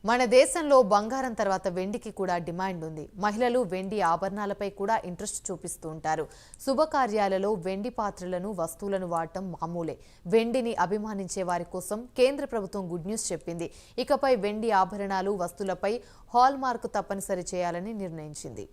మన దేశంలో బంగారం తర్వాత వెండికి కూడా డిమాండ్ ఉంది. మహిళలు వెండి ఆభరణాలపై కూడా ఇంట్రెస్ట్ చూపిస్తూ ఉంటారు. శుభకార్యాలలో వెండి పాత్రలను, వస్తువులను వాడటం మామూలే. వెండిని అభిమానించే వారి కోసం కేంద్ర ప్రభుత్వం గుడ్ న్యూస్ చెప్పింది. ఇకపై వెండి ఆభరణాలు, వస్తువులపై హాల్ మార్క్ తప్పనిసరి చేయాలని నిర్ణయించింది.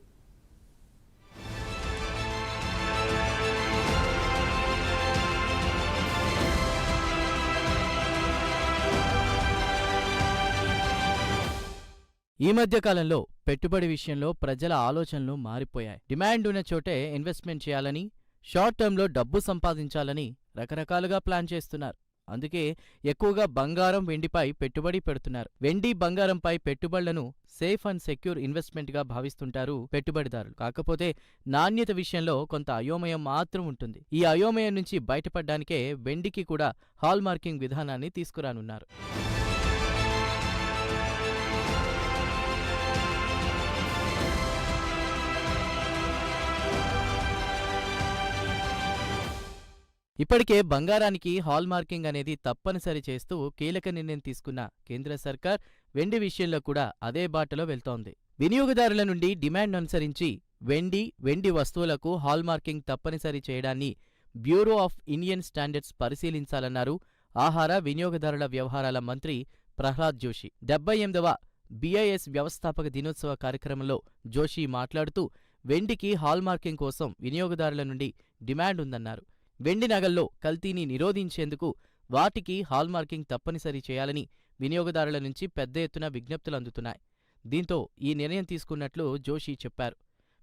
ఈ మధ్య కాలంలో పెట్టుబడి విషయంలో ప్రజల ఆలోచనలు మారిపోయాయి. డిమాండ్ ఉన్న చోటే ఇన్వెస్ట్మెంట్ చేయాలని, షార్ట్ టర్మ్లో డబ్బు సంపాదించాలని రకరకాలుగా ప్లాన్ చేస్తున్నారు. అందుకే ఎక్కువగా బంగారం, వెండిపై పెట్టుబడి పెడుతున్నారు. వెండి, బంగారంపై పెట్టుబడులను సేఫ్ అండ్ సెక్యూర్ ఇన్వెస్ట్మెంట్గా భావిస్తుంటారు పెట్టుబడిదారులు. కాకపోతే నాణ్యత విషయంలో కొంత అయోమయం మాత్రం ఉంటుంది. ఈ అయోమయం నుంచి బయటపడ్డానికే వెండికి కూడా హాల్ మార్కింగ్ విధానాన్ని తీసుకురానున్నారు. ఇప్పటికే బంగారానికి హాల్ మార్కింగ్ అనేది తప్పనిసరి చేస్తూ కీలక నిర్ణయం తీసుకున్న కేంద్ర సర్కార్ వెండి విషయంలో కూడా అదే బాటలో వెళ్తోంది. వినియోగదారుల నుండి డిమాండ్ అనుసరించి వెండి వస్తువులకు హాల్ మార్కింగ్ తప్పనిసరి చేయడాన్ని బ్యూరో ఆఫ్ ఇండియన్ స్టాండర్డ్స్ పరిశీలించాలన్నారు ఆహార, వినియోగదారుల వ్యవహారాల మంత్రి ప్రహ్లాద్ జోషి. 78వ BIS వ్యవస్థాపక దినోత్సవ కార్యక్రమంలో జోషి మాట్లాడుతూ వెండికి హాల్ మార్కింగ్ కోసం వినియోగదారుల నుండి డిమాండ్ ఉందన్నారు. వెండి నగల్లో కల్తీని నిరోధించేందుకు వాటికి హాల్ మార్కింగ్ తప్పనిసరి చేయాలని వినియోగదారుల నుంచి పెద్ద ఎత్తున విజ్ఞప్తులు అందుతున్నాయి. దీంతో ఈ నిర్ణయం తీసుకున్నట్లు జోషి చెప్పారు.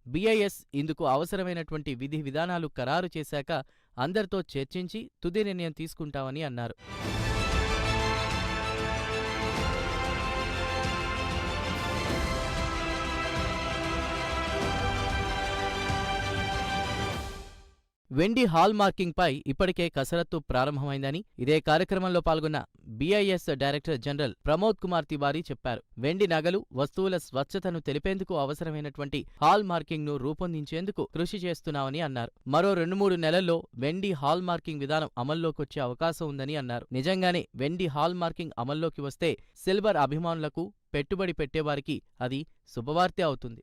BIS ఇందుకు అవసరమైనటువంటి విధి విధానాలు ఖరారు చేశాక అందరితో చర్చించి తుది నిర్ణయం తీసుకుంటామని అన్నారు. వెండి హాల్ మార్కింగ్ పై ఇప్పటికే కసరత్తు ప్రారంభమైందని ఇదే కార్యక్రమంలో పాల్గొన్న BIS director general Pramod Kumar Tiwari చెప్పారు. వెండి నగలు, వస్తువుల స్వచ్ఛతను తెలిపేందుకు అవసరమైనటువంటి హాల్ మార్కింగ్ ను రూపొందించేందుకు కృషి చేస్తున్నామని అన్నారు. మరో 2-3 నెలల్లో వెండి హాల్ మార్కింగ్ విధానం అమల్లోకొచ్చే అవకాశం ఉందని అన్నారు. నిజంగానే వెండి హాల్ మార్కింగ్ అమల్లోకి వస్తే సిల్వర్ అభిమానులకు, పెట్టుబడి పెట్టేవారికి అది శుభవార్తే అవుతుంది.